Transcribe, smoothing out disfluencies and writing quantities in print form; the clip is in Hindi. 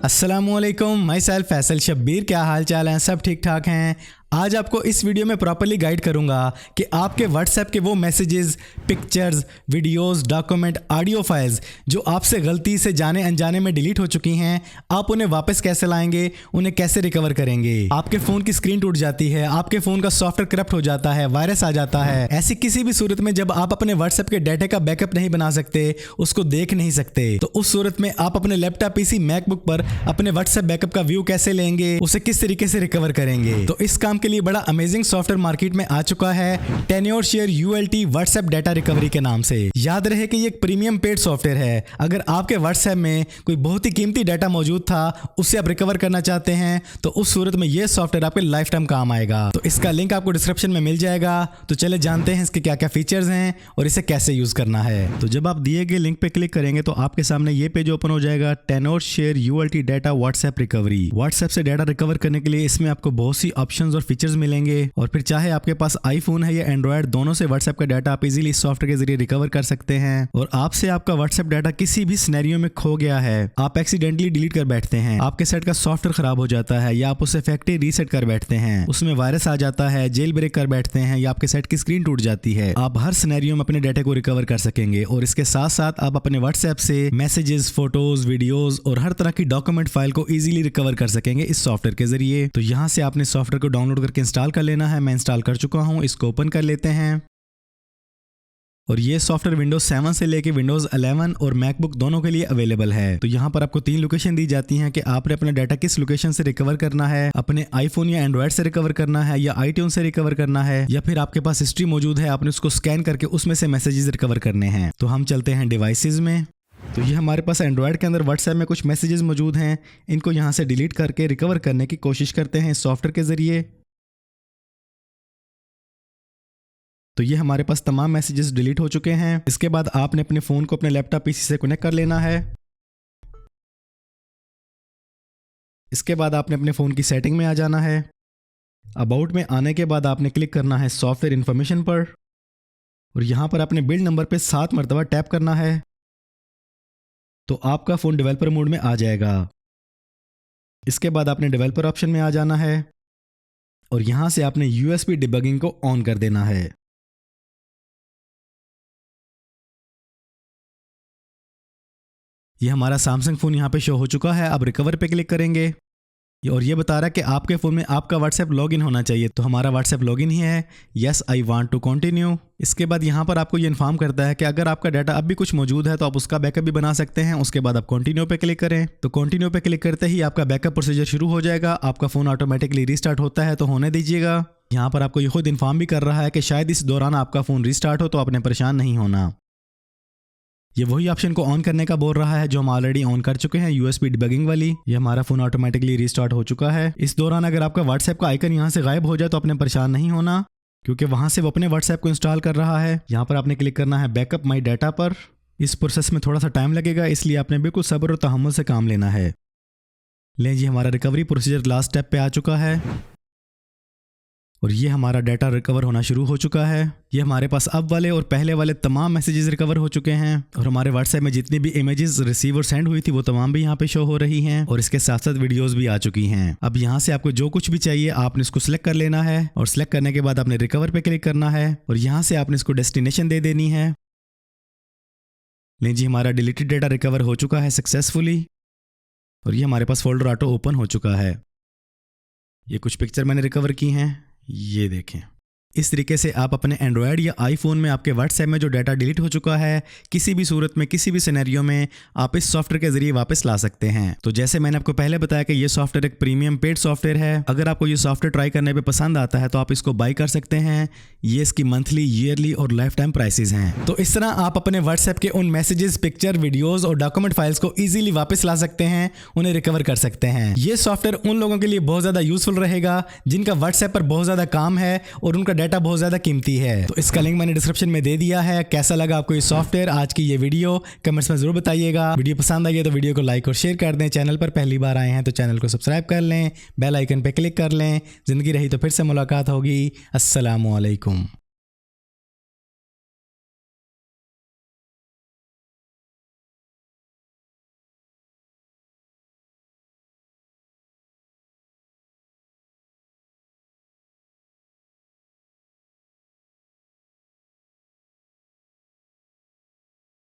अस्सलामुअलैकुम, माई सेल्फ फैसल शब्बीर। क्या हाल चाल हैं? सब ठीक ठाक हैं। आज आपको इस वीडियो में प्रॉपर्ली गाइड करूंगा कि आपके व्हाट्सएप के वो messages, pictures, videos, document, audio files जो आपसे गलती से जाने अनजाने में डिलीट हो चुकी हैं, आप उन्हें वापस कैसे लाएंगे, उन्हें कैसे रिकवर करेंगे। आपके फ़ोन की स्क्रीन टूट जाती है, आपके फ़ोन का सॉफ्टवेयर करप्ट हो जाता है, वायरस आ जाता है। ऐसी किसी भी सूरत में जब आप अपने व्हाट्सएप के डाटा का बैकअप नहीं बना सकते, उसको देख नहीं सकते, तो उस सूरत में आप अपने लैपटॉप, पीसी, मैकबुक पर अपने व्हाट्सएप बैकअप का व्यू कैसे लेंगे, उसे किस तरीके से रिकवर करेंगे। तो इस काम के लिए बड़ा अमेजिंग सॉफ्टवेयर मार्केट में आ चुका है, टेन्योरशेयर ULT व्हाट्सएप डाटा रिकवरी के नाम से। याद रहे कि ये एक प्रीमियम पेड सॉफ्टवेयर है। अगर आपके व्हाट्सएप में कोई बहुत ही कीमती डाटा मौजूद था, उसे आप रिकवर करना चाहते हैं, तो उस सूरत में ये सॉफ्टवेयर आपके लाइफ टाइम काम आएगा। तो इसका लिंक आपको डिस्क्रिप्शन में मिल जाएगा। तो चले जानते हैं इसके क्या क्या फीचर्स हैं और इसे कैसे यूज करना है। तो जब आप दिए गए लिंक पे क्लिक करेंगे तो आपके सामने ये पेज ओपन हो जाएगा, टेन्योरशेयर ULT data WhatsApp recovery. WhatsApp से डाटा रिकवर करने के लिए इसमें आपको बहुत सी ऑप्शंस और फीचर्स मिलेंगे, और फिर चाहे आपके पास आईफोन है या एंड्रॉयड, दोनों से व्हाट्सएप का डाटा आप इजीली इस सॉफ्टवेयर के जरिए रिकवर कर सकते हैं। और आपसे आपका व्हाट्सएप डाटा किसी भी सिनेरियो में खो गया है, आप एक्सीडेंटली डिलीट कर बैठते हैं, आपके सेट का सॉफ्टवेयर खराब हो जाता है, या आप उसे फैक्ट्री रीसेट कर बैठते हैं, उसमें वायरस आ जाता है, जेल ब्रेक कर बैठते हैं, या आपके सेट की स्क्रीन टूट जाती है, आप हर सिनेरियो में अपने डाटा को रिकवर कर सकेंगे। और इसके साथ साथ आप अपने व्हाट्सएप से मैसेजेस, फोटोज, वीडियोज और हर तरह की डॉक्यूमेंट फाइल को इजीली रिकवर कर सकेंगे इस सॉफ्टवेयर के जरिए। तो यहाँ से आपने सॉफ्टवेयर को डाउनलोड करके इंस्टॉल कर लेना है। मैं इंस्टॉल कर चुका हूँ, इसको ओपन कर लेते हैं। और ये सॉफ्टवेयर विंडोज 7 से लेके विंडोज 11 और मैकबुक दोनों के लिए अवेलेबल है। तो यहाँ पर आपको 3 लोकेशन दी जाती हैं कि आपने अपना डाटा किस लोकेशन से रिकवर करना है, अपने आईफोन या एंड्रॉयड से रिकवर करना है, या आईट्यून से रिकवर करना है, या फिर आपके पास हिस्ट्री मौजूद है, आपने उसको स्कैन करके उसमें से मैसेजेस रिकवर करने हैं। तो हम चलते हैं डिवाइसेज में। तो ये हमारे पास एंड्रॉयड के अंदर व्हाट्सएप में कुछ मैसेजेस मौजूद हैं, इनको यहाँ से डिलीट करके रिकवर करने की कोशिश करते हैं इस सॉफ्टवेयर के जरिए। तो ये हमारे पास तमाम मैसेजेस डिलीट हो चुके हैं। इसके बाद आपने अपने फ़ोन को अपने लैपटॉप पीसी से कनेक्ट कर लेना है। इसके बाद आपने अपने फ़ोन की सेटिंग में आ जाना है। अबाउट में आने के बाद आपने क्लिक करना है सॉफ्टवेयर इन्फॉर्मेशन पर, और यहाँ पर आपने बिल्ड नंबर पे 7 मरतबा टैप करना है। तो आपका फ़ोन डेवलपर मोड में आ जाएगा। इसके बाद आपने डेवलपर ऑप्शन में आ जाना है, और यहाँ से आपने USB डिबगिंग को ऑन कर देना है। ये हमारा सैमसंग फ़ोन यहाँ पे शो हो चुका है। अब रिकवर पे क्लिक करेंगे, और ये बता रहा है कि आपके फ़ोन में आपका व्हाट्सएप लॉगिन होना चाहिए। तो हमारा व्हाट्सएप लॉगिन ही है। Yes, I want to continue. इसके बाद यहाँ पर आपको ये इन्फॉर्म करता है कि अगर आपका डाटा अब भी कुछ मौजूद है तो आप उसका बैकअप भी बना सकते हैं। उसके बाद आप कंटिन्यू पे क्लिक करें। तो कंटिन्यू पे क्लिक करते ही आपका बैकअप प्रोसीजर शुरू हो जाएगा। आपका फ़ोन ऑटोमेटिकली रीस्टार्ट होता है, तो होने दीजिएगा। यहाँ पर आपको ये खुद इन्फॉर्म भी कर रहा है कि शायद इस दौरान आपका फ़ोन रीस्टार्ट हो, तो आपने परेशान नहीं होना। ये वही ऑप्शन को ऑन करने का बोल रहा है जो हम ऑलरेडी ऑन कर चुके हैं, USB डिबगिंग वाली। ये हमारा फोन ऑटोमेटिकली रीस्टार्ट हो चुका है। इस दौरान अगर आपका व्हाट्सएप का आइकन यहाँ से गायब हो जाए तो आपने परेशान नहीं होना, क्योंकि वहां से वो अपने व्हाट्सएप को इंस्टॉल कर रहा है। यहाँ पर आपने क्लिक करना है बैकअप माई डाटा पर। इस प्रोसेस में थोड़ा सा टाइम लगेगा, इसलिए आपने बिल्कुल सब्र और तहम्मुल से काम लेना है। लें जी, हमारा रिकवरी प्रोसीजर लास्ट स्टेप पे आ चुका है, और ये हमारा डाटा रिकवर होना शुरू हो चुका है। ये हमारे पास अब वाले और पहले वाले तमाम मैसेजेस रिकवर हो चुके हैं, और हमारे व्हाट्सएप में जितनी भी इमेजेस रिसीव और सेंड हुई थी वो तमाम भी यहाँ पे शो हो रही हैं, और इसके साथ साथ वीडियोस भी आ चुकी हैं। अब यहाँ से आपको जो कुछ भी चाहिए आपने इसको सिलेक्ट कर लेना है, और सिलेक्ट करने के बाद आपने रिकवर पे क्लिक करना है, और यहाँ से आपने इसको डेस्टिनेशन दे देनी है। लें जी, हमारा डिलीटेड डाटा रिकवर हो चुका है सक्सेसफुली, और ये हमारे पास फोल्डर ऑटो ओपन हो चुका है। ये कुछ पिक्चर मैंने रिकवर की हैं, ये देखें। इस तरीके से आप अपने एंड्रॉयड या आईफोन में आपके व्हाट्सएप में जो डाटा डिलीट हो चुका है, किसी भी सूरत में, किसी भी सिनेरियो में आप इस सॉफ्टवेयर के जरिए वापस ला सकते हैं। तो जैसे मैंने आपको पहले बताया कि ये सॉफ्टवेयर एक प्रीमियम पेड सॉफ्टवेयर है। अगर आपको ये सॉफ्टवेयर ट्राई करने पे पसंद आता है तो आप इसको बाई कर सकते हैं। ये इसकी मंथली, ईयरली और लाइफ टाइम प्राइसेस हैं। तो इस तरह आप अपने व्हाट्सएप के उन मैसेजेस, पिक्चर, वीडियोज और डॉक्यूमेंट फाइल्स को ईजिली वापस ला सकते हैं, उन्हें रिकवर कर सकते हैं। ये सॉफ्टवेयर उन लोगों के लिए बहुत ज़्यादा यूजफुल रहेगा जिनका व्हाट्सएप पर बहुत ज़्यादा काम है और उनका डाटा बहुत ज़्यादा कीमती है। तो इसका लिंक मैंने डिस्क्रिप्शन में दे दिया है। कैसा लगा आपको ये सॉफ्टवेयर, आज की ये वीडियो, कमेंट्स में जरूर बताइएगा। वीडियो पसंद आई है तो वीडियो को लाइक और शेयर कर दें। चैनल पर पहली बार आए हैं तो चैनल को सब्सक्राइब कर लें, बेल आइकन पे क्लिक कर लें। जिंदगी रही तो फिर से मुलाकात होगी। अस्सलामुअलैकुम।